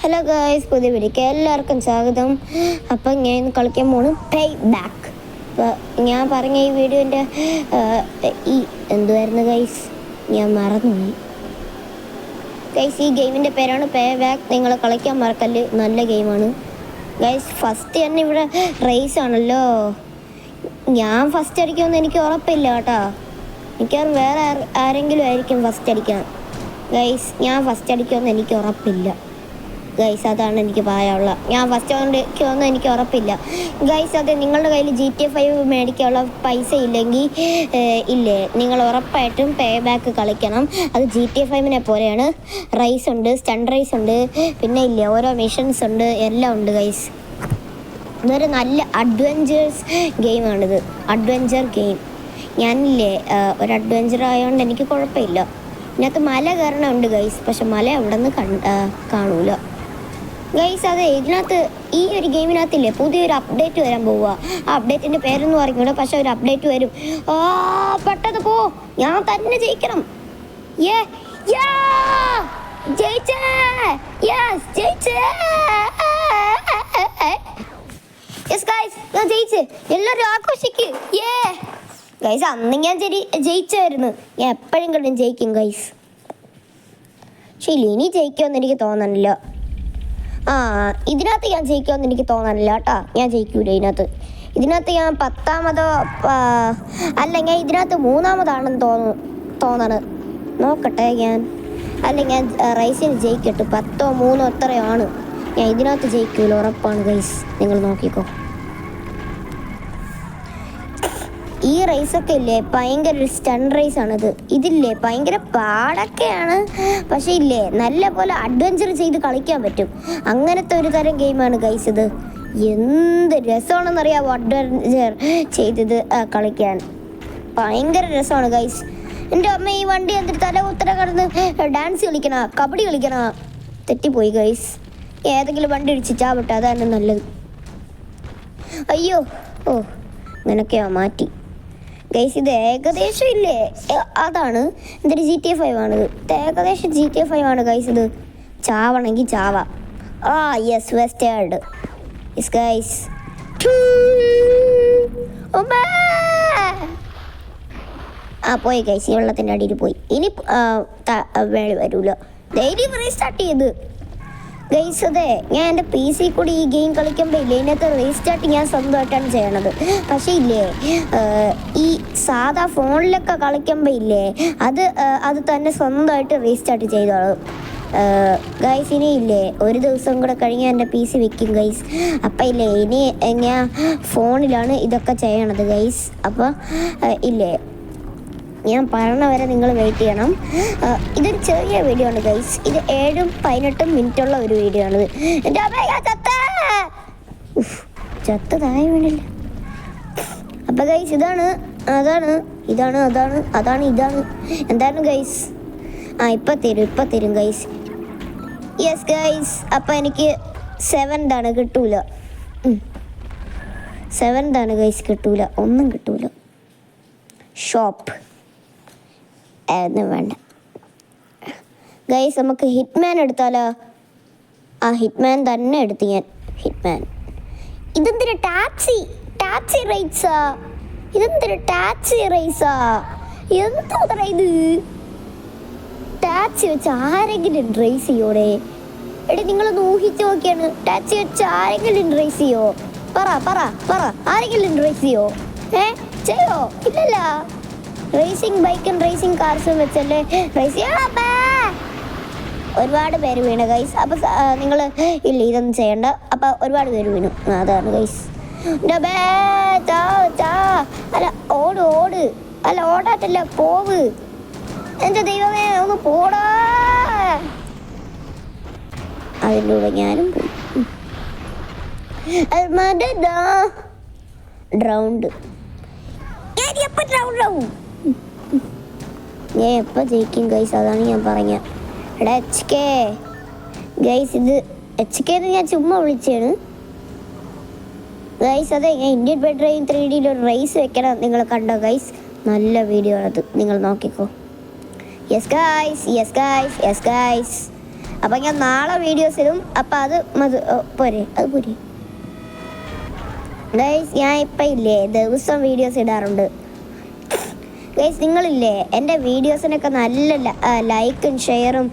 Hello guys, പുതിയ വീഡിയോക്ക് എല്ലാവർക്കും സ്വാഗതം. അപ്പം ഞാൻ ഇന്ന് കളിക്കാൻ പോണു പേ ബാക്ക്. അപ്പോൾ ഞാൻ പറഞ്ഞ ഈ വീഡിയോൻ്റെ ഈ എന്തുവായിരുന്നു ഗൈസ്, ഞാൻ മറന്നുപോയി ഗൈസ്. ഈ ഗെയിമിൻ്റെ പേരാണ് പേ ബാക്ക്. നിങ്ങൾ കളിക്കാൻ മറക്കല്ല്, നല്ല ഗെയിമാണ് ഗൈസ്. ഫസ്റ്റ് തന്നെ ഇവിടെ റേസ് ആണല്ലോ. ഞാൻ ഫസ്റ്റ് അടിക്കുമെന്ന് എനിക്ക് ഉറപ്പില്ല കേട്ടോ. മിക്കവാറും വേറെ ആരെങ്കിലും ആയിരിക്കും ഫസ്റ്റ് അടിക്കാൻ ഗൈസ്. ഞാൻ ഫസ്റ്റ് അടിക്കുമെന്ന് എനിക്ക് ഉറപ്പില്ല ഗൈസ്, അതാണ് എനിക്ക് പറയാനുള്ളത്. ഞാൻ ഫസ്റ്റ് അടിക്കുമെന്ന് എനിക്ക് ഉറപ്പില്ല ഗൈസ്. അത് നിങ്ങളുടെ കയ്യിൽ GTA 5 മേടിക്കാനുള്ള പൈസ ഇല്ലെങ്കിൽ ഇല്ലേ, നിങ്ങൾ ഉറപ്പായിട്ടും പേ ബാക്ക് കളിക്കണം. അത് GTA 5 പോലെയാണ്. റൈസ് ഉണ്ട്, സ്റ്റണ്ട് റൈസ് ഉണ്ട്, പിന്നെ ഇല്ലേ ഓരോ മിഷൻസ് ഉണ്ട്, എല്ലാം ഉണ്ട് ഗൈസ്. ഇതൊരു നല്ല അഡ്വഞ്ചേഴ്സ് ഗെയിമാണിത്, അഡ്വഞ്ചർ ഗെയിം. ഞാനില്ലേ ഒരു അഡ്വഞ്ചർ ആയതുകൊണ്ട് എനിക്ക് കുഴപ്പമില്ല. ഇതിനകത്ത് മല കയറണമുണ്ട് ഗൈസ്, പക്ഷെ മല അവിടെ നിന്ന് കാണൂല ഗൈസ്. അതെ, ഇതിനകത്ത് ഈ ഒരു ഗെയിമിനകത്തില്ലേ പുതിയൊരു അപ്ഡേറ്റ് വരാൻ പോവുക. ആ അപ്ഡേറ്റിൻ്റെ പേരൊന്നും അറിഞ്ഞൂടെ, പക്ഷെ ഒരു അപ്ഡേറ്റ് വരും. പെട്ടെന്ന് പോ, ഞാൻ തന്നെ ജയിക്കണം. ജയിച്ചേ, യെസ് ജയിച്ചേ, യെസ് ഗൈസ്, ഞാൻ ജയിച്ച്. എല്ലാവരും ആഘോഷിക്ക്. ഗൈസ്, അന്ന് ഞാൻ ജയിച്ചായിരുന്നു. ഞാൻ എപ്പോഴെങ്കിലും ജയിക്കും ഗൈസ്. പക്ഷേ ഇനി ജയിക്കുമെന്ന് എനിക്ക് തോന്നണില്ല. ഇതിനകത്ത് ഞാൻ ജയിക്കുമെന്ന് എനിക്ക് തോന്നണില്ല കേട്ടോ. ഞാൻ ജയിക്കൂല ഇതിനകത്ത് ഞാൻ 10ാമതോ അല്ലെങ്കിൽ ഇതിനകത്ത് 3ാമതാണെന്ന് തോന്നണ്. നോക്കട്ടെ ഞാൻ. അല്ലെങ്കിൽ ഞാൻ റൈസിന് ജയിക്കട്ടെ. 10ഓ 3ഓ എത്രയോ ആണ്. ഞാൻ ഇതിനകത്ത് ജയിക്കൂല, ഉറപ്പാണ് ഗൈസ്. നിങ്ങൾ നോക്കിക്കോ. ഈ റേസൊക്കെ ഇല്ലേ ഭയങ്കര ഒരു സ്റ്റണ്ട് റേസാണിത്. ഇതില്ലേ ഭയങ്കര പാടൊക്കെയാണ്, പക്ഷേ ഇല്ലേ നല്ല പോലെ അഡ്വഞ്ചർ ചെയ്ത് കളിക്കാൻ പറ്റും. അങ്ങനത്തെ ഒരു തരം ഗെയിമാണ് ഗൈസ് ഇത്. എന്ത് രസമാണെന്നറിയാമോ അഡ്വഞ്ചർ ചെയ്തത് കളിക്കാൻ. ഭയങ്കര രസമാണ് ഗൈസ്. എൻ്റെ അമ്മ, ഈ വണ്ടി എന്നിട്ട് തല കുത്തര കിടന്ന് ഡാൻസ് കളിക്കണ, കബഡി കളിക്കണ. തെറ്റിപ്പോയി ഗൈസ്. ഏതെങ്കിലും വണ്ടി ഇടിച്ച് ചാവട്ടെ, അതാണ് നല്ലത്. അയ്യോ, അങ്ങനൊക്കെയാ മാറ്റി ഗൈസ്. ഇത് ഏകദേശം ഇല്ലേ അതാണ് എന്തൊരു GTA 5 ആണിത്. ഏകദേശം GTA 5 ആണ് ഗൈസ്. ഇത് ചാവണമെങ്കിൽ ചാവാം. യെസ്, വെസ്റ്റേർഡ് യെസ് ഗൈസ്. പോയി ഗൈസ്, ഈ വെള്ളത്തിൻ്റെ അടിയിൽ പോയി. ഇനി വേളി വരൂല. ധൈര്യം റീസ്റ്റാർട്ട് ചെയ്ത് ഗൈസ്. അതെ, ഞാൻ എൻ്റെ PC കൂടി ഈ ഗെയിം കളിക്കുമ്പോൾ ഇല്ലേ ഇതിനകത്ത് റീസ്റ്റാർട്ട് ഞാൻ സ്വന്തമായിട്ടാണ് ചെയ്യണത്. പക്ഷേ ഇല്ലേ ഈ സാധാ ഫോണിലൊക്കെ കളിക്കുമ്പോൾ ഇല്ലേ അത് തന്നെ സ്വന്തമായിട്ട് റീസ്റ്റാർട്ട് ചെയ്തോളും ഗൈസ്. ഇനി ഇല്ലേ ഒരു ദിവസം കൂടെ കഴിഞ്ഞാൽ എൻ്റെ PC വെക്കും ഗൈസ്. അപ്പം ഇല്ലേ ഇനി ഞാൻ ഫോണിലാണ് ഇതൊക്കെ ചെയ്യണത് ഗൈസ്. അപ്പോൾ ഇല്ലേ ഞാൻ പറഞ്ഞ വരെ നിങ്ങൾ വെയിറ്റ് ചെയ്യണം. ഇതൊരു ചെറിയ വീഡിയോ ആണ് ഗൈസ്. ഇത് 7ഉം 18ഉം മിനിറ്റുള്ള ഒരു വീഡിയോ ആണിത്. എൻ്റെ ചത്ത താഴെ വീണില്ല. അപ്പം ഗൈസ് ഇതാണ് എന്താണ് ഗൈസ്. ഇപ്പം തരും ഗൈസ്. Yes guys. അപ്പം എനിക്ക് 7th കിട്ടൂല. 7th ഗൈസ്, കിട്ടൂല, ഒന്നും കിട്ടൂല. ഷോപ്പ് വേണ്ട ഗൈസ്. നമുക്ക് ഹിറ്റ്മാൻ എടുത്താലോ? ഹിറ്റ്മാൻ തന്നെ എടുത്ത് ഞാൻ. ഹിറ്റ്മാൻ. ഇതെന്തൊരു ടാക്സി റൈസാ? എന്തോ ഇത് ടാക്സി വെച്ച് ആരെങ്കിലും റേസ് ചെയ്യോടെ? നിങ്ങളൊന്ന് ഊഹിച്ച് നോക്കിയാണ്. ടാക്സി വെച്ച് ആരെങ്കിലും റേസ് ചെയ്യോ? പറ ആരെങ്കിലും റേസ് ചെയ്യോ? ചെയ്യോ? ഇല്ലല്ല. റേസിംഗ് ബൈക്കും റേസിംഗ് കാർസും വെച്ചല്ലേ റേസ് ചെയ്യാ. ഒരുപാട് പേര് വീണു ഗൈസ്. അപ്പം നിങ്ങൾ ഇല്ല ഇതൊന്നും ചെയ്യണ്ട. അപ്പം ഒരുപാട് പേര് വീണു, അതാണ് ഗൈസ്. അല്ല ഓട് അല്ല, ഓടാറ്റല്ല, പോവ്. എൻ്റെ ദൈവമേ, ഒന്ന് പോടാ. അതിൻ്റെ കൂടെ ഞാനും പോയി. ഡ്രൗണ്ട്. ഞാൻ എപ്പോൾ ജയിക്കും ഗൈസ്, അതാണ് ഞാൻ പറഞ്ഞത്. HK ഗൈസ്, ഇത് HK ഞാൻ ചുമ്മാ വിളിച്ചാണ് ഗൈസ്. അതെ, ഞാൻ ഇന്ത്യൻ ബെഡ് ഡ്രൈവിംഗ് 3Dയിൽ ഒരു റേസ് വെക്കണം. നിങ്ങൾ കണ്ടോ ഗൈസ്? നല്ല വീഡിയോ ആണത്, നിങ്ങൾ നോക്കിക്കോ. Yes guys. അപ്പം ഞാൻ നാളെ വീഡിയോസ് ഇടും. അപ്പം അത് പോരെ, അത് പോരെ ഗൈസ്. ഞാൻ ഇപ്പം ഇല്ലേ ദിവസം വീഡിയോസ് ഇടാറുണ്ട് ഗൈസ്. നിങ്ങളില്ലേ എൻ്റെ വീഡിയോസിനൊക്കെ നല്ല ലൈക്കും ഷെയറും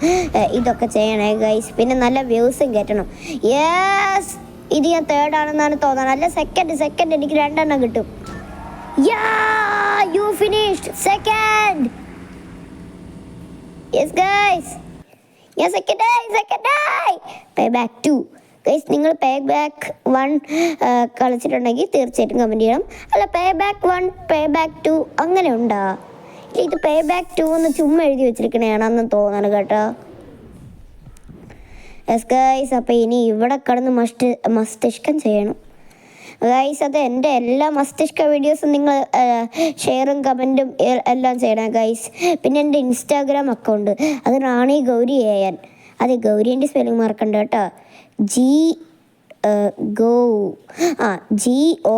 ഇതൊക്കെ ചെയ്യണേ ഗൈസ്. പിന്നെ നല്ല വ്യൂസും കയറ്റണം. യെസ്, ഇത് ഞാൻ തേർഡാണെന്നാണ് തോന്നുന്നത്. അല്ല സെക്കൻഡ് എനിക്ക് 2 എണ്ണം കിട്ടും. You finished second. Yes guys, ഞാൻ സെക്കൻഡായി. Pay back 2 guys. നിങ്ങൾ പേ ബാക്ക് 1 കളിച്ചിട്ടുണ്ടെങ്കിൽ തീർച്ചയായിട്ടും കമൻറ്റ് ചെയ്യണം. അല്ല പേ ബാക്ക് 1 പേ ബാക്ക് 2 അങ്ങനെ ഉണ്ടോ? ഇത് പേ ബാക്ക് 2 എന്ന് ചുമ്മാ എഴുതി വെച്ചിരിക്കണേയാണെന്ന് തോന്നണം കേട്ടോ. യെസ് ഗൈസ്, അപ്പോൾ ഇനി ഇവിടെ കിടന്ന് മസ്തിഷ്കം ചെയ്യണം ഗൈസ്. അത് എൻ്റെ എല്ലാ മസ്തിഷ്ക വീഡിയോസും നിങ്ങൾ ഷെയറും കമൻറ്റും എല്ലാം ചെയ്യണം ഗൈസ്. പിന്നെ എൻ്റെ ഇൻസ്റ്റാഗ്രാം അക്കൗണ്ട് അത് റാണി ഗൗരി AN. അതെ, ഗൗരീൻ്റെ സ്പെല്ലിംഗ് മറക്കണ്ട കേട്ടോ.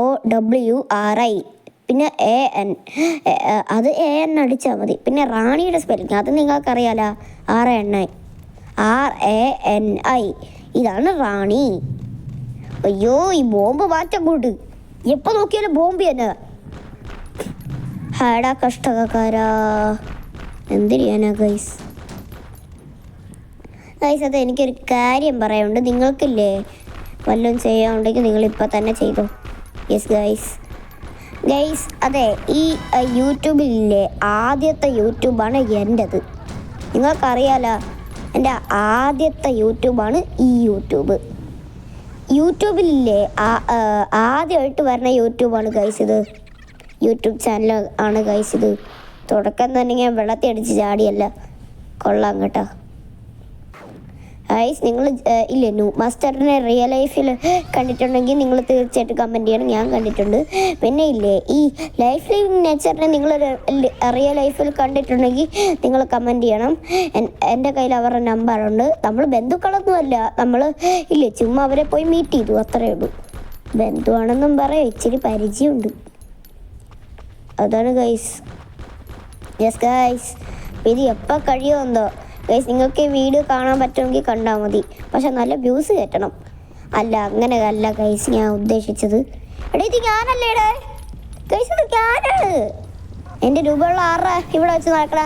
GOWRI പിന്നെ AN, അത് AN അടിച്ചാൽ മതി. പിന്നെ റാണിയുടെ സ്പെല്ലിംഗ് അത് നിങ്ങൾക്കറിയാലോ, RANI. ഇതാണ് റാണി. അയ്യോ, ഈ ബോംബ് മാറ്റം കൊണ്ട് എപ്പോൾ നോക്കിയാലും ബോംബ് തന്നെ. ഹാടാ കഷ്ടകാരാ, എന്തിനാ ഗൈസ്. അത് എനിക്കൊരു കാര്യം പറയാനുണ്ട്. നിങ്ങൾക്കില്ലേ വല്ലതും ചെയ്യാനുണ്ടെങ്കിൽ നിങ്ങളിപ്പോൾ തന്നെ ചെയ്തോ. യെസ് ഗൈസ്, അതെ, ഈ യൂട്യൂബിലില്ലേ ആദ്യത്തെ യൂട്യൂബാണ് എൻ്റെത്. നിങ്ങൾക്കറിയാലോ, എൻ്റെ ആദ്യത്തെ യൂട്യൂബാണ് ഈ യൂട്യൂബിലില്ലേ ആദ്യമായിട്ട് വരുന്ന യൂട്യൂബാണ് ഗൈസ് ഇത്. യൂട്യൂബ് ചാനൽ ആണ് ഗൈസ് ഇത്. തുടക്കം തന്നെ ഞാൻ വെള്ളത്തിൽ അടിച്ച് ചാടിയല്ല. കൊള്ളാം കേട്ടോ ഗൈസ്. നിങ്ങൾ ഇല്ലേ മാസ്റ്ററിനെ റിയൽ ലൈഫിൽ കണ്ടിട്ടുണ്ടെങ്കിൽ നിങ്ങൾ തീർച്ചയായിട്ടും കമൻറ്റ് ചെയ്യണം. ഞാൻ കണ്ടിട്ടുണ്ട്. പിന്നെ ഇല്ലേ ഈ ലൈഫ് ലിവിങ് നേച്ചറിനെ നിങ്ങൾ റിയൽ ലൈഫിൽ കണ്ടിട്ടുണ്ടെങ്കിൽ നിങ്ങൾ കമൻറ്റ് ചെയ്യണം. എൻ്റെ കയ്യിൽ അവരുടെ നമ്പറുണ്ട്. നമ്മൾ ബന്ധുക്കളൊന്നുമല്ല, നമ്മൾ ഇല്ലേ ചുമ്മാ അവരെ പോയി മീറ്റ് ചെയ്തു, അത്രയേ ഉള്ളൂ. ബന്ധുവാണെന്നും പറയാം, ഇച്ചിരി പരിചയമുണ്ട്, അതാണ് ഗൈസ്. യെസ് ഗൈസ്, ഇത് എപ്പോൾ കഴിയുമെന്തോ ഗൈസ്. നിങ്ങൾക്ക് ഈ വീഡിയോ കാണാൻ പറ്റുമെങ്കിൽ കണ്ടാൽ മതി. പക്ഷെ നല്ല വ്യൂസ് കയറ്റണം. അങ്ങനെ അല്ല ഗൈസ് ഞാൻ ഉദ്ദേശിച്ചത്. ഇത് ഞാനല്ലേടേ ഗൈസ്, ഇത് ഞാനാണ്. എൻ്റെ രൂപയുള്ള ആറാ ഇവിടെ വെച്ച് നടക്കണേ.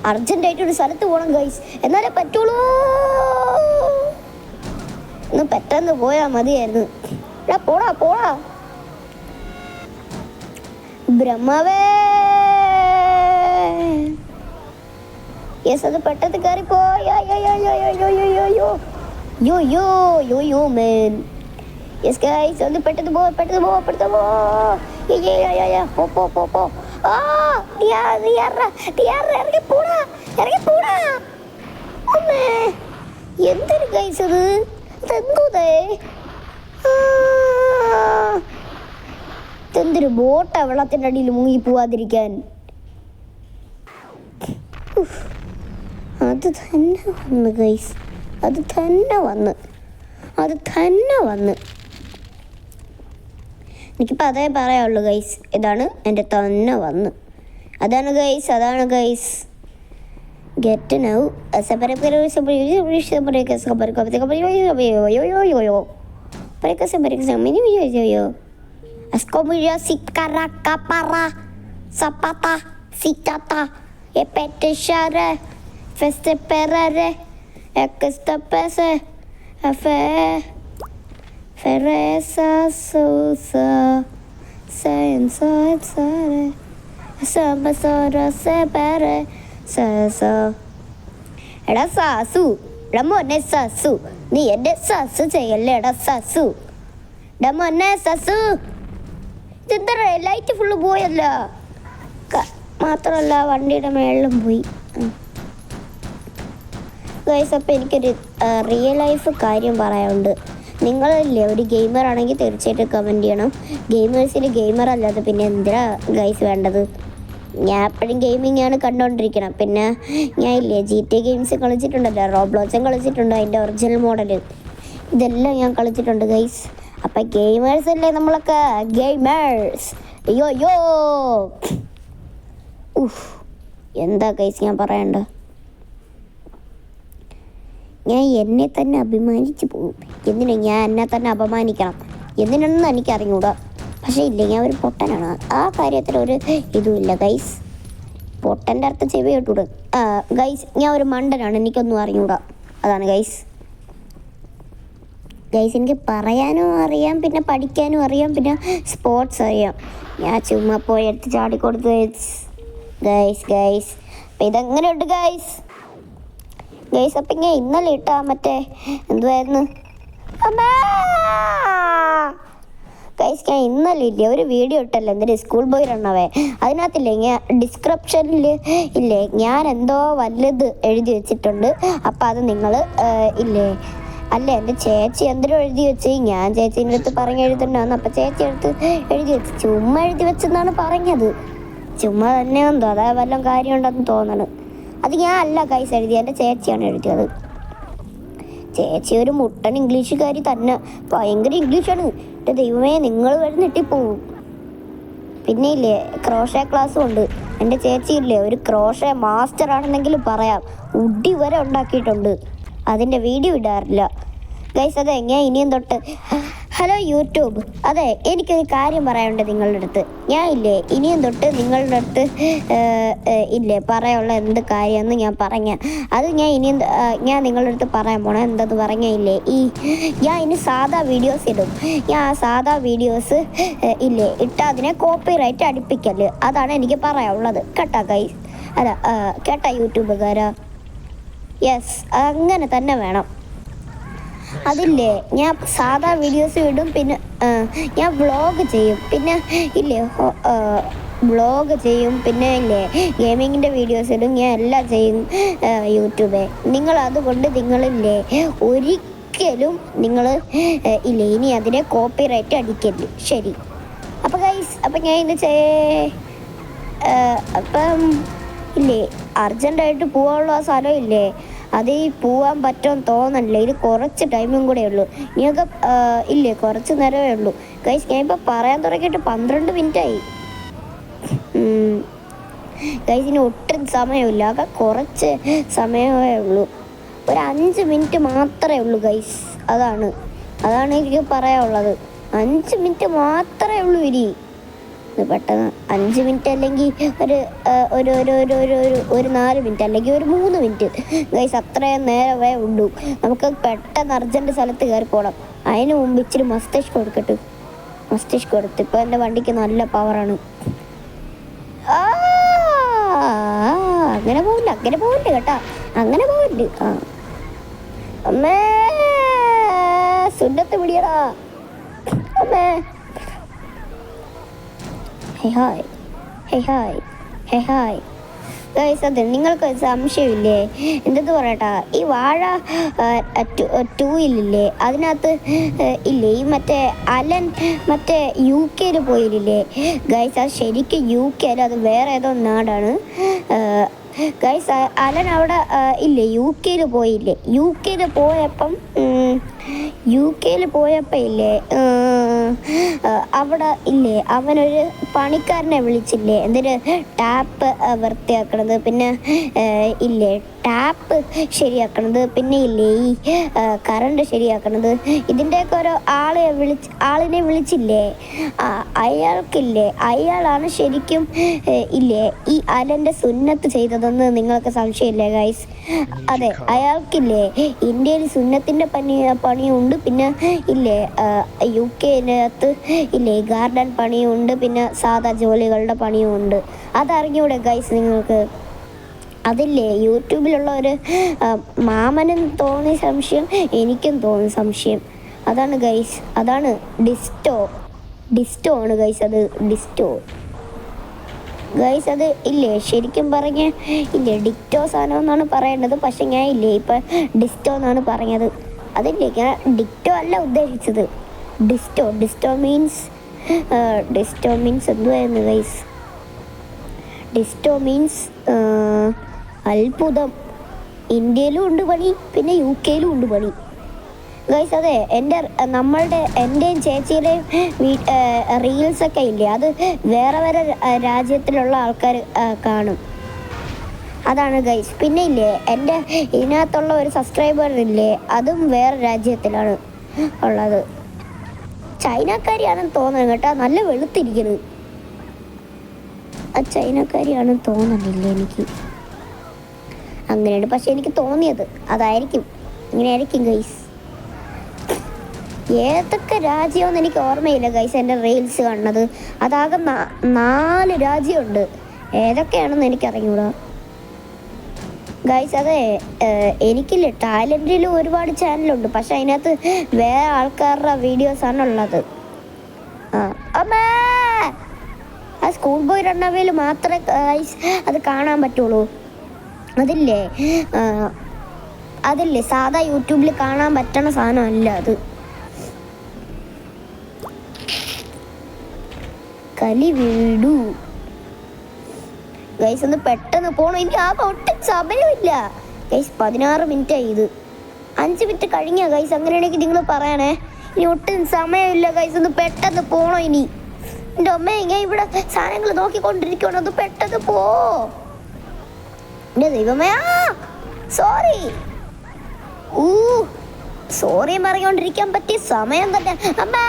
അർജൻറ്റായിട്ടൊരു സ്ഥലത്ത് പോകണം ഗൈസ്, എന്നാലേ പറ്റുള്ളൂ. ഒന്ന് പെട്ടെന്ന് പോയാൽ മതിയായിരുന്നു. പോടാ ബ്രഹ്മവേ. യെസ്, അത് പെട്ടെന്ന് കയറിപ്പോയോ. യെസ് ഗൈസ്, ഒന്ന് പെട്ടെന്ന് പോ. എന്തൊരു ഗൈസ് അത്, എന്തൊരു ബോട്ടാ വെള്ളത്തിൻ്റെ അടിയിൽ മുങ്ങി പോവാതിരിക്കാൻ. അത് തന്നെ വന്ന് ഗൈസ്, അത് തന്നെ വന്ന്. എനിക്കിപ്പോൾ അതേ പറയാനുള്ളൂ ഗൈസ്. ഇതാണ് എൻ്റെ തന്നെ വന്ന്. അതാണ് guys. Get now Escomilla si caraca para zapata si tata e pete share feste perere e questa pese a feresa susa senza sare samba sora separe sasa എടാ സാസു, എടാ മോനെ സാസു, നീ എൻ്റെ സാസു ചെയ്യല്ലേ എടാ സാസു. എടാ മോനെ sauce, ഇതെന്താ ലൈറ്റ് ഫുള്ള് പോയല്ല, മാത്രമല്ല വണ്ടിയുടെ മേളിലും പോയി ഗൈസ്. അപ്പോൾ എനിക്കൊരു റിയൽ ലൈഫ് കാര്യം പറയാനുണ്ട്. നിങ്ങളല്ലേ ഒരു ഗെയിമർ ആണെങ്കിൽ തീർച്ചയായിട്ടും കമൻറ്റ് ചെയ്യണം. ഗെയിമേഴ്സിന് ഗെയിമർ അല്ലാതെ പിന്നെ എന്തിനാ ഗൈസ് വേണ്ടത്? ഞാൻ എപ്പോഴും ഗെയിമിംഗ് ആണ് കണ്ടുകൊണ്ടിരിക്കണം. പിന്നെ ഞാൻ ഇല്ലേ GTA ഗെയിംസ് കളിച്ചിട്ടുണ്ടല്ലോ, റോബ്ലോക്സും കളിച്ചിട്ടുണ്ട്, അതിൻ്റെ ഒറിജിനൽ മോഡൽ ഇതെല്ലാം ഞാൻ കളിച്ചിട്ടുണ്ട് ഗൈസ്. അപ്പം ഗെയിമേഴ്സ് അല്ലേ നമ്മളൊക്കെ, ഗെയിമേഴ്സ്. അയ്യോ ഉഫ്, എന്താ ഗൈസ് ഞാൻ പറയണ്ട. ഞാൻ എന്നെ തന്നെ അഭിമാനിച്ചു പോകും. എന്തിനാ ഞാൻ എന്നെ തന്നെ അപമാനിക്കണം? എന്തിനാണെന്ന് എനിക്ക് അറിഞ്ഞൂടാ. പക്ഷേ ഇല്ല, ഞാൻ ഒരു പൊട്ടനാണ്. ആ കാര്യത്തിൽ ഒരു ഇതുമില്ല ഗൈസ്. പൊട്ടൻ്റെ അർത്ഥം ചെവി കേട്ടൂടെ ഗൈസ്? ഞാൻ ഒരു മണ്ടനാണ്, എനിക്കൊന്നും അറിഞ്ഞൂടാ. അതാണ് ഗൈസ്. ഗൈസ് എനിക്ക് പറയാനും അറിയാം, പിന്നെ പഠിക്കാനും അറിയാം, പിന്നെ സ്പോർട്സ് അറിയാം. ഞാൻ ചുമ്മാ പോയി എടുത്ത് ചാടിക്കൊടുത്ത് ഗൈസ്. അപ്പം ഇതെങ്ങനെയുണ്ട് ഗൈസ്? അപ്പം ഇങ്ങനെ ഇന്നലെ ഇട്ടാ മറ്റേ എന്തുവായിരുന്നു ഗൈസ്, ഞാൻ ഇന്നലെ ഇല്ലേ ഒരു വീഡിയോ ഇട്ടല്ലോ, എന്തിന് സ്കൂൾ ബോയ് റണ്ണവേ. അതിനകത്തില്ലേ ഞാൻ ഡിസ്ക്രിപ്ഷനിൽ ഇല്ലേ ഞാൻ എന്തോ വല്ലത് എഴുതി വെച്ചിട്ടുണ്ട്. അപ്പം അത് നിങ്ങൾ ഇല്ലേ അല്ല എൻ്റെ ചേച്ചി എന്തിനും എഴുതി വെച്ച്, ഞാൻ ചേച്ചീൻ്റെ അടുത്ത് പറഞ്ഞ് എഴുതണ്ടാന്ന്. അപ്പം ചേച്ചി എടുത്ത് എഴുതി വെച്ച്, ചുമ്മാ എഴുതി വെച്ചെന്നാണ് പറഞ്ഞത്. ചുമ്മാ തന്നെ എന്തോ അതാ വല്ലതും കാര്യമുണ്ടെന്ന് തോന്നണ്. അത് ഞാൻ അല്ല ഗൈസ് എഴുതിയത്, എൻ്റെ ചേച്ചിയാണ് എഴുതിയത്. ചേച്ചി ഒരു മുട്ടൻ ഇംഗ്ലീഷുകാരി തന്നെ, ഭയങ്കര ഇംഗ്ലീഷാണ്. എൻ്റെ ദൈവമേ, നിങ്ങൾ വരുന്നിട്ടിപ്പോവും. പിന്നെ ഇല്ലേ ക്രോഷേ ക്ലാസ്സും ഉണ്ട്. എൻ്റെ ചേച്ചി ഇല്ലേ ഒരു ക്രോഷേ മാസ്റ്റർ ആണെന്നെങ്കിലും പറയാം. ഉഡി വരെ ഉണ്ടാക്കിയിട്ടുണ്ട്. അതിൻ്റെ വീഡിയോ ഇടാറില്ല ഗൈസ്. അതെ, ഞാൻ ഇനിയും തൊട്ട് ഹലോ യൂട്യൂബ്, അതെ എനിക്കൊരു കാര്യം പറയാനുണ്ട് നിങ്ങളുടെ അടുത്ത്. ഞാൻ ഇല്ലേ ഇനിയും തൊട്ട് നിങ്ങളുടെ അടുത്ത് ഇല്ലേ പറയാനുള്ള എന്ത് കാര്യമെന്ന് ഞാൻ അത് ഞാൻ നിങ്ങളുടെ അടുത്ത് പറയാൻ പോണേ. എന്തെന്ന് പറഞ്ഞാൽ ഇല്ലേ ഞാൻ ഇനി സാധാ വീഡിയോസ് ഇടും. ഞാൻ ആ സാധാ വീഡിയോസ് ഇല്ലേ ഇട്ടാൽ അതിനെ കോപ്പിറൈറ്റ് അടിപ്പിക്കല്. അതാണ് എനിക്ക് പറയാനുള്ളത്. കേട്ടാ ഗൈസ്? അല്ല കേട്ടാ യൂട്യൂബുകാരാ? യെസ്, അങ്ങനെ തന്നെ വേണം. അതില്ലേ ഞാൻ സാധാ വീഡിയോസ് ഇടും, പിന്നെ ഞാൻ വ്ളോഗ് ചെയ്യും, പിന്നെ ഇല്ലേ വ്ളോഗ് ചെയ്യും, പിന്നെ ഇല്ലേ ഗെയിമിങ്ങിൻ്റെ വീഡിയോസ് ഇടും. ഞാൻ എല്ലാം ചെയ്യും യൂട്യൂബേ. അതുകൊണ്ട് നിങ്ങളില്ലേ ഒരിക്കലും നിങ്ങൾ ഇല്ലേ ഇനി അതിനെ കോപ്പിറൈറ്റ് അടിക്കരുത്. ശരി? അപ്പം ഗൈസ്, അപ്പം ഞാൻ ഇത് അപ്പം ഇല്ലേ അർജൻറ്റായിട്ട് പോകാനുള്ള ആ സ്ഥലം ഇല്ലേ, അത് പോവാൻ പറ്റുമെന്ന് തോന്നണില്ല. ഇത് കുറച്ച് ടൈമും കൂടെ ഉള്ളൂ. നിങ്ങൾക്ക് ഇല്ലേ കുറച്ച് നേരമേ ഉള്ളൂ ഗൈസ്. ഞാൻ ഇപ്പോൾ പറയാൻ തുടങ്ങിയിട്ട് 12 മിനിറ്റായി ഗൈസ്. ഇനി ഒട്ടും സമയമില്ല, ആകെ കുറച്ച് സമയമേ ഉള്ളൂ. ഒരു 5 മിനിറ്റ് മാത്രമേ ഉള്ളൂ ഗൈസ്. അതാണ് എനിക്ക് പറയാനുള്ളത്. 5 മിനിറ്റ് മാത്രമേ ഉള്ളൂ ഇനി. പെട്ടെന്ന് 5 മിനിറ്റ് അല്ലെങ്കിൽ ഒരു 4 മിനിറ്റ് അല്ലെങ്കിൽ ഒരു 3 മിനിറ്റ് ഗൈസ്, അത്രയും നേരമേ ഉള്ളൂ. നമുക്ക് പെട്ടെന്ന് അർജൻറ്റ് സ്ഥലത്ത് കയറി പോകണം. അതിന് മുമ്പ് ഇച്ചിരി മസ്തിഷ്കം കൊടുക്കട്ടെ. മസ്തിഷ്കം കൊടുത്ത് ഇപ്പോൾ എൻ്റെ വണ്ടിക്ക് നല്ല പവറാണ്. അങ്ങനെ പോവില്ല കേട്ടാ, അങ്ങനെ പോവില്ല. അമ്മേ സുന്നത്ത് പിടിയടാ അമ്മേ. ഹേ ഹായ് ഗൈസ്. അതെ, നിങ്ങൾക്ക് സംശയമില്ലേ? എന്തെന്ന് പറയട്ടാ, ഈ വാഴ 2 അതിനകത്ത് ഇല്ലേ ഈ മറ്റേ അലൻ മറ്റേ UK പോയില്ലേ ഗൈസ്? അത് ശരിക്കും UK അല്ല, അത് വേറെ ഏതോ നാടാണ് ഗൈസ്. അലൻ അവിടെ ഇല്ലേ UK പോയില്ലേ? UK പോയപ്പോൾ ഇല്ലേ അവിടെ ഇല്ലേ അവനൊരു പണിക്കാരനെ വിളിച്ചില്ലേ എന്തിന് ടാപ്പ് വൃത്തിയാക്കണത്, പിന്നെ ഇല്ലേ ടാപ്പ് ശരിയാക്കണത്, പിന്നെ ഇല്ലേ ഈ കറണ്ട് ശരിയാക്കണത്, ഇതിൻ്റെയൊക്കെ ഓരോ ആളിനെ വിളിച്ചില്ലേ? അയാളാണ് ശരിക്കും ഇല്ലേ ഈ അലൻ്റെ സുന്നത്ത് ചെയ്തതെന്ന് നിങ്ങൾക്ക് സംശയമില്ലേ ഗൈസ്? അതെ, അയാൾക്കില്ലേ ഇന്ത്യയിൽ സുന്നത്തിൻ്റെ പണിയുണ്ട്, പിന്നെ ഇല്ലേ UK-നകത്ത് ഇല്ലേ ഗാർഡൻ പണിയുണ്ട്, പിന്നെ സാധാ ജോലികളുടെ പണിയുമുണ്ട്. അതറിഞ്ഞൂടെ ഗൈസ് നിങ്ങൾക്ക്? അതില്ലേ യൂട്യൂബിലുള്ള ഒരു മാമനും തോന്നിയ സംശയം, എനിക്കും തോന്നിയ സംശയം. അതാണ് ഗൈസ്, അതാണ് ഡിസ്റ്റോ ആണ് ഗൈസ്. അത് ഡിസ്റ്റോ ഗൈസ്. അത് ഇല്ലേ ശരിക്കും പറഞ്ഞ ഇല്ലേ ഡിക്റ്റോ സാധനം എന്നാണ് പറയേണ്ടത്, പക്ഷെ ഞാൻ ഇല്ലേ ഇപ്പം ഡിസ്റ്റോ എന്നാണ് പറഞ്ഞത്. അതില്ലേ ഞാൻ ഡിക്റ്റോ അല്ല ഉദ്ദേശിച്ചത്, ഡിസ്റ്റോ മീൻസ് എന്തുവായിരുന്നു ഗൈസ്? ഡിസ്റ്റോ മീൻസ് അത്ഭുതം. ഇന്ത്യയിലും ഉണ്ട് പണി, പിന്നെ UK-ലും ഉണ്ട് പണി ഗൈസ് അതെ എൻ്റെയും ചേച്ചിയുടെയും റീൽസൊക്കെ ഇല്ലേ, അത് വേറെ വേറെ രാജ്യത്തിലുള്ള ആൾക്കാർ കാണും. അതാണ് ഗൈസ്. പിന്നെ ഇല്ലേ എൻ്റെ ഇതിനകത്തുള്ള ഒരു സബ്സ്ക്രൈബർ ഇല്ലേ, അതും വേറെ രാജ്യത്തിലാണ് ഉള്ളത്. ചൈനക്കാരിയാണെന്ന് തോന്നുന്നു കേട്ടോ, നല്ല വെളുത്തിരിക്കുന്നത്. ആ ചൈനക്കാരിയാണെന്ന് തോന്നുന്നില്ല എനിക്ക്, അങ്ങനെയാണ് പക്ഷെ എനിക്ക് തോന്നിയത് അതായിരിക്കും, ഇങ്ങനെയായിരിക്കും ഗൈസ്. ഏതൊക്കെ രാജ്യമെന്ന് എനിക്ക് ഓർമ്മയില്ല ഗൈസ്. എൻ്റെ റീൽസ് കാണുന്നത് അതാകെ 4 രാജ്യമുണ്ട്. ഏതൊക്കെയാണെന്ന് എനിക്കറിഞ്ഞൂടാ ഗൈസ്. അതെ, എനിക്കില്ല, തായ്ലൻഡിലും ഒരുപാട് ചാനലുണ്ട്, പക്ഷെ അതിനകത്ത് വേറെ ആൾക്കാരുടെ വീഡിയോസാണ് ഉള്ളത്. അമ്മേ, ആ സ്കൂൾ ബോയ് റണ്ണവേയിൽ മാത്രമേ ഗൈസ് അത് കാണാൻ പറ്റുള്ളൂ. അതില്ലേ സാധാ യൂട്യൂബിൽ കാണാൻ പറ്റണ സാധനമല്ല അത്. കലി വീടു ഗൈസ്, ഒന്ന് പെട്ടെന്ന് പോകണം. എനിക്ക് ആ ഒട്ടും സമയമില്ല ഗൈസ്. 16 മിനിറ്റ് ആയി, ഇത് 5 മിനിറ്റ് കഴിഞ്ഞ ഗൈസ്. അങ്ങനെയാണെങ്കിൽ നിങ്ങൾ പറയണേ, ഇനി ഒട്ടും സമയമില്ല ഗൈസ്, ഒന്ന് പെട്ടെന്ന് പോകണം. ഇനി എൻ്റെ അമ്മ, ഞാൻ ഇവിടെ സാധനങ്ങൾ നോക്കിക്കൊണ്ടിരിക്കണം, ഒന്ന് പെട്ടെന്ന് പോ. എൻ്റെ ദൈവമേ, സോറി പറഞ്ഞുകൊണ്ടിരിക്കാൻ പറ്റിയ സമയം തന്നെ. അമ്മേ,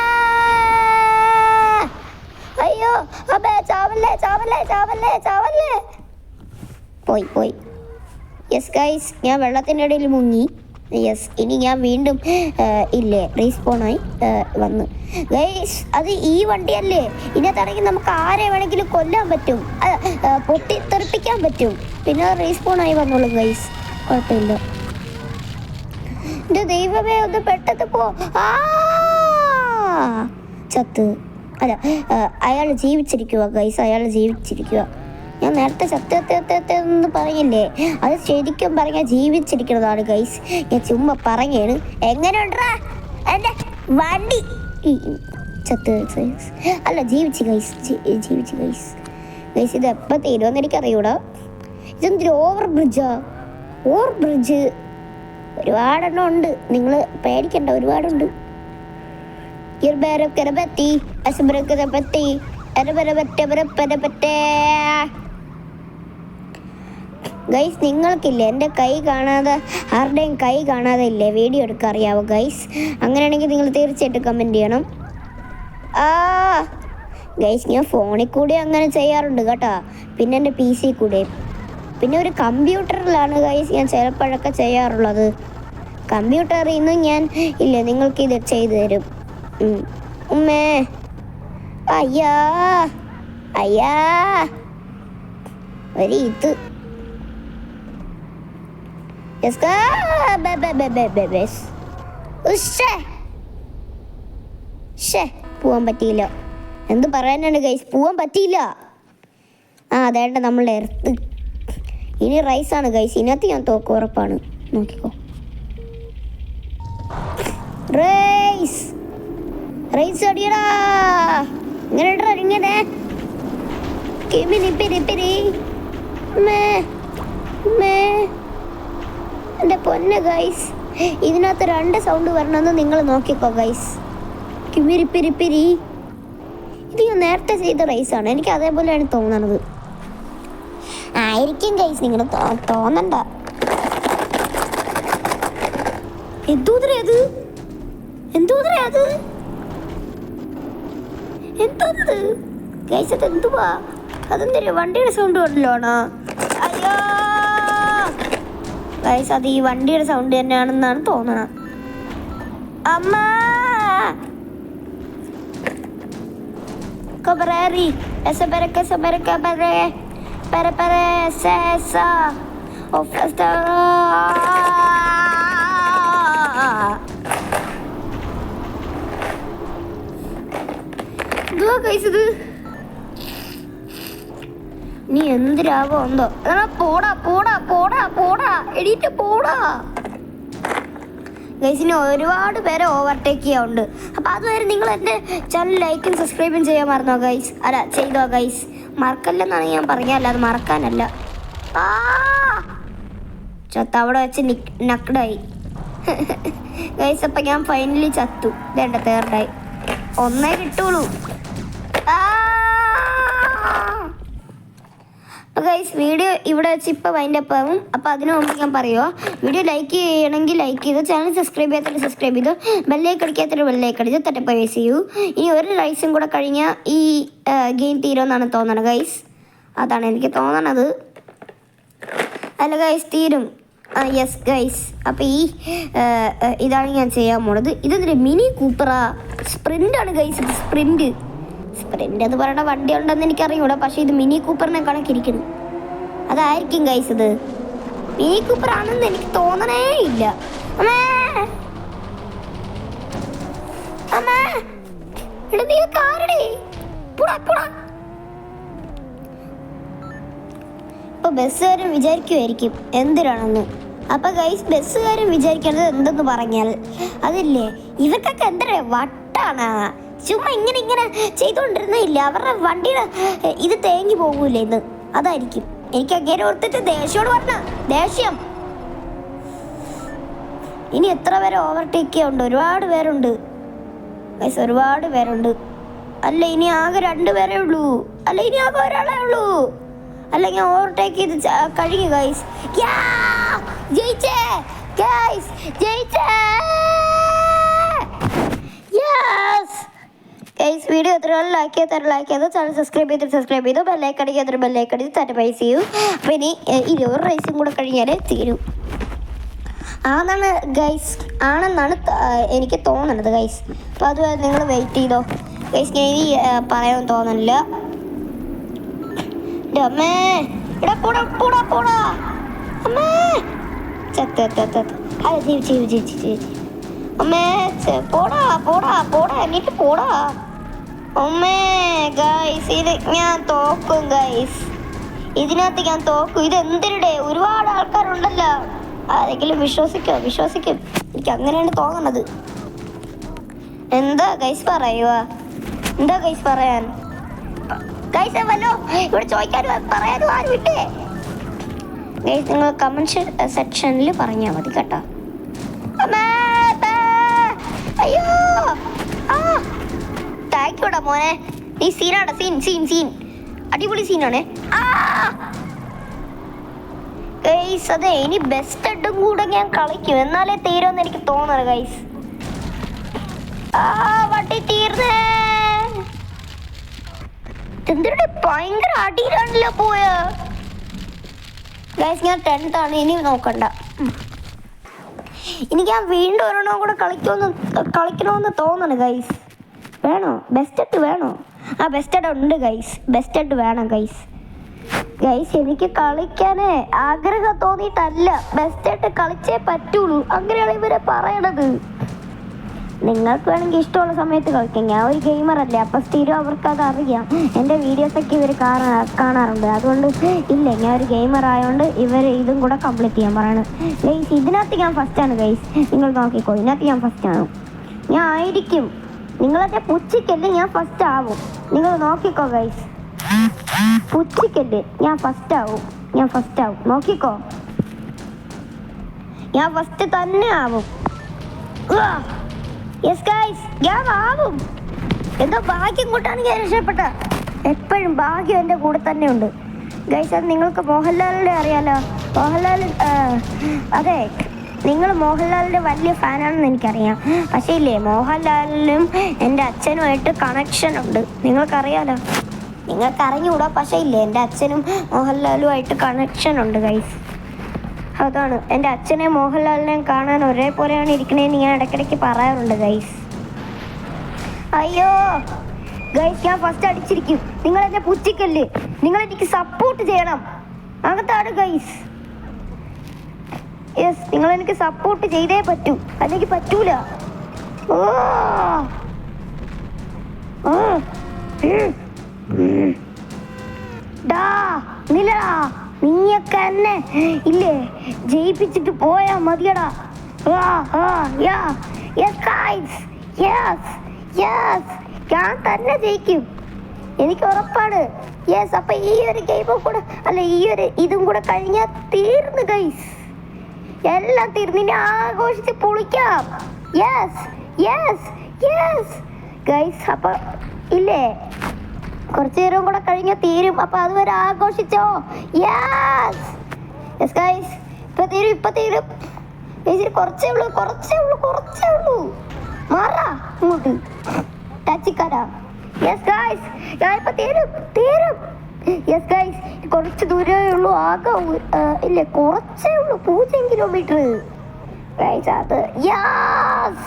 അയ്യോ അമ്മേ, ചാവല്ലേ ചാവല്ലേ ചാവല്ലേ ചാവല്ലേ. പോയി. യെസ് ഗൈസ്, ഞാൻ വെള്ളത്തിൻ്റെ ഇടയിൽ മുങ്ങി. യെസ്, ഇനി ഞാൻ വീണ്ടും ഇല്ലേ റീസ്പോണായി വന്ന് ഗൈസ്. അത് ഈ വണ്ടിയല്ലേ, ഇതിനകത്താണെങ്കിൽ നമുക്ക് ആരെ വേണമെങ്കിലും കൊല്ലാൻ പറ്റും, പൊട്ടിത്തെറിപ്പിക്കാൻ പറ്റും. പിന്നെ റീസ്പോണായി വന്നോളും ഗൈസ്, കുഴപ്പമില്ല. എൻ്റെ ദൈവമേ, ഒന്ന് പെട്ടെന്ന് പോ. ചത്ത് അല്ല, അയാൾ ജീവിച്ചിരിക്കുക ഗൈസ്, അയാൾ ജീവിച്ചിരിക്കുക. ഞാൻ നേരത്തെ സത്യത്തെന്ന് പറഞ്ഞില്ലേ, അത് ശരിക്കും പറഞ്ഞാൽ ജീവിച്ചിരിക്കുന്നതാണ് ഗൈസ്. ഞാൻ ചുമ്മാ പറഞ്ഞാണ്. എങ്ങനെയുണ്ടാ എൻ്റെ വണ്ടി? ചത്ത് അല്ല, ജീവിച്ച് ഗൈസ്, ജീവിച്ച് ഗൈസ്. ഗൈസ്, ഇത് എപ്പോൾ തീരുമെന്ന് എനിക്കറിയൂടാ. ഇതെന്തൊരു ഓവർ ബ്രിഡ്ജ് ഒരുപാടെണ്ണം ഉണ്ട്, നിങ്ങൾ പേടിക്കണ്ട, ഒരുപാടുണ്ട്. ഗൈസ്, നിങ്ങൾക്കില്ലേ എൻ്റെ കൈ കാണാതെ, ആരുടെയും കൈ കാണാതെ ഇല്ലേ വീഡിയോ എടുക്കാൻ അറിയാവോ ഗൈസ്? അങ്ങനെയാണെങ്കിൽ നിങ്ങൾ തീർച്ചയായിട്ടും കമൻറ്റ് ചെയ്യണം. ഗൈസ്, ഞാൻ ഫോണിൽ കൂടി അങ്ങനെ ചെയ്യാറുണ്ട് കേട്ടോ, പിന്നെ എൻ്റെ PC കൂടെ, പിന്നെ ഒരു കമ്പ്യൂട്ടറിലാണ് ഗൈസ് ഞാൻ ചിലപ്പോഴൊക്കെ ചെയ്യാറുള്ളത്. കമ്പ്യൂട്ടറിൽ നിന്ന് ഞാൻ ഇല്ലേ നിങ്ങൾക്കിത് ചെയ്തു തരും. ഉമ്മേ, അയ്യാ ഒരു ഇത് പോവാൻ പറ്റിയില്ല. എന്ത് പറയാനാണ് ഗൈസ്, പോവാൻ പറ്റിയില്ല. അതേണ്ട നമ്മളുടെ എർത്ത്. ഇനി റൈസാണ് ഗൈസ്, ഇതിനകത്ത് ഞാൻ തോക്കും, ഉറപ്പാണ്. നോക്കിക്കോ, റൈസ് അടിയടാ. ഇങ്ങനെ അടിങ്ങതേ എൻ്റെ പൊന്നെ ഗൈസ്, ഇതിനകത്ത് 2 സൗണ്ട് വരണമെന്ന് നിങ്ങൾ നോക്കിക്കോ ഗൈസ്. കിമിരിപ്പിരിപ്പിരി. ഇത് ഞാൻ നേരത്തെ ചെയ്ത റൈസാണ്, എനിക്ക് അതേപോലെയാണ് തോന്നണത്. ആയിരിക്കും ഗൈസ്, നിങ്ങൾ തോന്നണ്ട. എന്തോന്നേ ഗൈസ്, അത് എന്തുവാ? അതെന്തൊരു വണ്ടിയുടെ സൗണ്ട് കൊണ്ടല്ലോണോ? അയ്യോ ഗൈസ്, അത് ഈ വണ്ടിയുടെ സൗണ്ട് തന്നെയാണെന്നാണ് തോന്നണത്. അമ്മ, ഇത് നീ എന്തിനാവോ എന്തോ. പോടാ എടീറ്റ് പോടാ. ഗൈസിന് ഒരുപാട് പേരെ ഓവർടേക്ക് ചെയ്യാറുണ്ട്. അപ്പോൾ അതുവരെ നിങ്ങൾ എൻ്റെ ചാനൽ ലൈക്കും സബ്സ്ക്രൈബും ചെയ്യാൻ മറന്നോ ഗൈസ്? അല്ല, ചെയ്തോ ഗൈസ്, മറക്കല്ലെന്നാണ് ഞാൻ പറഞ്ഞത്, അല്ലാതെ മറക്കാനല്ല. ചത്ത അവിടെ വെച്ച് നക്കടായി. ഗൈസ് അപ്പം ഞാൻ ഫൈനലി ചത്തു. വേണ്ട തേർഡായി. ഒന്നേ കിട്ടുള്ളൂ. അപ്പോൾ ഗൈസ് വീഡിയോ ഇവിടെ വെച്ച് ഇപ്പോൾ വൈൻഡപ്പ് ആവും. അപ്പോൾ അതിനു മുമ്പ് ഞാൻ പറയുമോ, വീഡിയോ ലൈക്ക് ചെയ്യണമെങ്കിൽ ലൈക്ക് ചെയ്തു, ചാനൽ സബ്സ്ക്രൈബ് ചെയ്യാത്ത സബ്സ്ക്രൈബ് ചെയ്തു, ബെല്ലൈക്ക് അടിക്കാത്തൊരു ബെല്ലൈക്ക് അടിച്ച് തട്ടപ്പ് യൂസ് ചെയ്യൂ. ഇനി ഒരു റൈസും കൂടെ കഴിഞ്ഞാൽ ഈ ഗെയിം തീരുമെന്നാണ് തോന്നണത് ഗൈസ്. അതാണ് എനിക്ക് തോന്നണത്. അല്ല ഗൈസ്, തീരും. Yes guys. അപ്പോൾ ഈ ഇതാണ് ഞാൻ ചെയ്യാൻ പോണത്. ഇതെന്തൊരു മിനി കൂപ്പറാ, സ്പ്രിൻ്റാണ് ഗൈസ്. ഇത് സ്പ്രിൻ്റ് എന്ന് പറയുന്ന വണ്ടി ഉണ്ടെന്ന് എനിക്കറിയൂടാ. പക്ഷേ ഇത് മിനി കൂപ്പറിനെ കണക്കിരിക്കുന്നു. അതായിരിക്കും ഗൈസ്, ഇത് മിനി കൂപ്പർ ആണെന്ന് എനിക്ക് തോന്നണേ ഇല്ല. ഇപ്പൊ ബസ്സുകാരൻ വിചാരിക്കുമായിരിക്കും എന്തിനാണെന്ന്. അപ്പൊ ഗൈസ് ബസ്സുകാരൻ വിചാരിക്കുന്നത് എന്തെന്ന് പറഞ്ഞാൽ, അതില്ലേ ഇവർക്കൊക്കെ എന്തൊരു വട്ടാണ്, ചുമ്മാ ഇങ്ങനെ ചെയ്തുകൊണ്ടിരുന്നില്ല, അവരുടെ വണ്ടിയുടെ ഇത് തേങ്ങി പോകൂലേ എന്ന്. അതായിരിക്കും എനിക്ക് അങ്ങനെ ഓർത്തിട്ട് ദേഷ്യോട് പറഞ്ഞ ദേഷ്യം. ഇനി എത്ര പേരെ ഓവർടേക്ക് ചെയ്യാറുണ്ട്? ഒരുപാട് പേരുണ്ട് ഗൈസ്, ഒരുപാട് പേരുണ്ട്. അല്ല ഇനി ആകെ 2 പേരേ ഉള്ളൂ. അല്ല ഇനി ആകെ ഒരാളേ ഉള്ളൂ. അല്ലെങ്കിൽ ഓവർടേക്ക് ചെയ്ത് കഴിഞ്ഞു ഗൈസ്. ജയിച്ചേ ഗൈസ്, ജയിച്ചേ. ഗൈസ് വീഡിയോ എത്ര ലൈക്ക് ചെയ്തോ, ചാനൽ സബ്സ്ക്രൈബ് ചെയ്തു, ബെല്ലൈക്ക് അടിച്ച് തന്നെ പൈസ ചെയ്യൂ. അപ്പോൾ ഇനി 20 റൈസും കൂടെ കഴിഞ്ഞാലേ തീരും ആണെന്നാണ് എനിക്ക് തോന്നുന്നത് ഗൈസ്. അപ്പോൾ അതുവരെ നിങ്ങൾ വെയിറ്റ് ചെയ്തോ ഗൈസ്. ഞാൻ ഇനി പറയാൻ തോന്നുന്നില്ല. അമ്മേ ഇവിടെ പോടാ അമ്മേ അല്ല ചേച്ചി അമ്മേ പോടാ എന്നിട്ട് പോടാ അമ്മേ. ഗൈസ് ഇത് ഞാൻ തോക്കും ഗൈസ്, ഇതിനകത്ത് ഞാൻ തോക്കും. ഇത് എന്തിനുടെ ഒരുപാട് ആൾക്കാരുണ്ടല്ലോ. ആരെങ്കിലും വിശ്വസിക്കും. എനിക്ക് അങ്ങനെയാണ് തോന്നണത്. എന്താ ഗൈസ് പറയുക? എന്താ ഗൈസ് പറയാൻ? ഗൈസ് വല്ലോ ഇവിടെ ചോദിക്കാനും പറയാനും ആരും ഇല്ലേ ഗൈസ്? നിങ്ങൾ കമന്റ് സെക്ഷനിൽ പറഞ്ഞാൽ മതി കേട്ടോ. അയ്യോ താങ്ക്യൂടാ മോനെ. ഈ സീനാണ് സീൻ അടിപൊളി സീനാണ് ഗൈസ്. അതെ ഇനി ബെസ്റ്റ് ഹെഡും കൂടെ ഞാൻ കളിക്കും, എന്നാലേ തീരുമെന്ന് എനിക്ക് തോന്നണം ഗൈസ്. വണ്ടി തീർന്നേ. എന്തിനാ ഭയങ്കര അടിയിലാണല്ലോ പോയ ഗൈസ്. ഞാൻ 10th ആണ്, ഇനി നോക്കണ്ട. എനിക്ക് ഞാൻ വീണ്ടും ഒരെണ്ണം കൂടെ കളിക്കണമെന്ന് തോന്നണം ഗൈസ്. വേണോ ബെസ്റ്റ് ഹെഡ്? വേണോ? ബെസ്റ്റ് ഹെഡ് ഉണ്ട് ഗൈസ്, ബെസ്റ്റ് ഹെഡ് വേണം ഗൈസ്. എനിക്ക് കളിക്കാനേ ആഗ്രഹം തോന്നിയിട്ടല്ല, ബെസ്റ്റ് ഹെഡ് കളിച്ചേ പറ്റുള്ളൂ. അങ്ങനെയാണ് ഇവരെ പറയണത്. നിങ്ങൾക്ക് വേണമെങ്കിൽ ഇഷ്ടമുള്ള സമയത്ത് കളിക്കാം. ഞാൻ ഒരു ഗെയിമറല്ലേ, അപ്പം സ്ഥിരം അവർക്കത് അറിയാം. എൻ്റെ വീഡിയോസൊക്കെ ഇവർ കാണാറുണ്ട്. അതുകൊണ്ട് ഇല്ല, ഞാൻ ഒരു ഗെയിമർ ആയതുകൊണ്ട് ഇവർ ഇതും കൂടെ കംപ്ലീറ്റ് ചെയ്യാൻ പറയണം ഗൈസ്. ഇതിനകത്ത് ഞാൻ ഫസ്റ്റാണ് ഗൈസ്, നിങ്ങൾ നോക്കിക്കോ. ഇതിനകത്ത് ഞാൻ ഫസ്റ്റാണ്, ഞാൻ ആയിരിക്കും. നിങ്ങളൊക്കെ പുച്ഛിക്കല്ലേ, ഞാൻ ഫസ്റ്റ് ആവും. നിങ്ങൾ നോക്കിക്കോ ഗൈസ്, പുച്ഛിക്കല്ലേ, ഞാൻ ഫസ്റ്റ് ആവും. നോക്കിക്കോ, ഞാൻ ഫസ്റ്റ് തന്നെ ആവും. യെസ് ഗൈസ്, ഞാൻ ആവും. എന്തോ ഭാഗ്യം കൊണ്ടാണ് ഞാൻ രക്ഷപ്പെട്ട. എപ്പോഴും ഭാഗ്യം എൻ്റെ കൂടെ തന്നെ ഉണ്ട് ഗൈസ്. അത് നിങ്ങൾക്ക് മോഹൻലാലിനെ അറിയാലോ. അതെ, നിങ്ങൾ മോഹൻലാലിൻ്റെ വലിയ ഫാനാണെന്ന് എനിക്കറിയാം. പക്ഷേ ഇല്ലേ, മോഹൻലാലിനും എൻ്റെ അച്ഛനുമായിട്ട് കണക്ഷൻ ഉണ്ട്. നിങ്ങൾക്കറിയാലോ, നിങ്ങൾക്ക് അറിഞ്ഞുകൂടാ. പക്ഷേ ഇല്ലേ, എൻ്റെ അച്ഛനും മോഹൻലാലുമായിട്ട് കണക്ഷൻ ഉണ്ട് ഗൈസ്. അതാണ്, എൻ്റെ അച്ഛനെ മോഹൻലാലിനെയും കാണാൻ ഒരേപോലെയാണ് ഇരിക്കണേന്ന് ഞാൻ ഇടയ്ക്കിടയ്ക്ക് പറയാറുണ്ട് ഗൈസ്. അയ്യോ ഗൈസ്, ഞാൻ ഫസ്റ്റ് അടിച്ചിരിക്കും. നിങ്ങൾ എന്നെ പുച്ഛിക്കല്ലേ, നിങ്ങൾ എനിക്ക് സപ്പോർട്ട് ചെയ്യണം. അകത്താണ് ഗൈസ്. യെസ്, നിങ്ങൾ എനിക്ക് സപ്പോർട്ട് ചെയ്തേ പറ്റൂ, അല്ലെങ്കിൽ പറ്റൂല. നീയൊക്കെ എന്നെ ഇല്ലേ ജയിപ്പിച്ചിട്ട് പോയാ മതിയടാ. ഞാൻ തന്നെ ജയിക്കും, എനിക്ക് ഉറപ്പാണ്. യെസ്, അപ്പൊ ഈ ഒരു ഗെയിമും കൂടെ അല്ല, ഈ ഒരു ഇതും കൂടെ കഴിഞ്ഞാൽ തീർന്നു ഗൈസ്. എല്ലാം തീർന്നു. ഇനി ആഘോഷിച്ച് പൊളിക്കാം. Yes yes yes guys. അപ്പൊ ഇല്ലേ, കുറച്ചു നേരം കൂടെ കഴിഞ്ഞ തീരും. അപ്പൊ അതുവരെ ആഘോഷിച്ചോ. യെസ് യെസ് ഗൈസ്, ഇപ്പൊ തീരും. കുറച്ചേ ഉള്ളൂ. മാറാ ഇങ്ങോട്ട് ടച്ചിക്കാരാ. യെസ് ഗൈസ്, ഞാൻ ഇപ്പൊ തീരും. യെസ് ഗൈസ്, കുറച്ച് ദൂരമേ ഉള്ളൂ. ആകെ ഇല്ലേ, കുറച്ചേ ഉള്ളൂ, 0 കിലോമീറ്റർ ഗൈസ്. അത് യാസ്,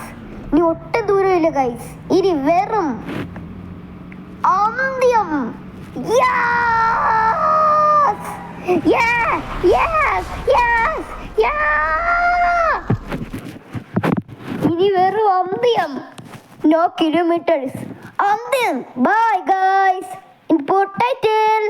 ഇനി ഒട്ടും ദൂരമില്ല ഗൈസ്. ഇനി വെറും അന്ത്യം. യാസ് ഇനി വെറും അന്ത്യം. No kilometers. Bye guys. In port title.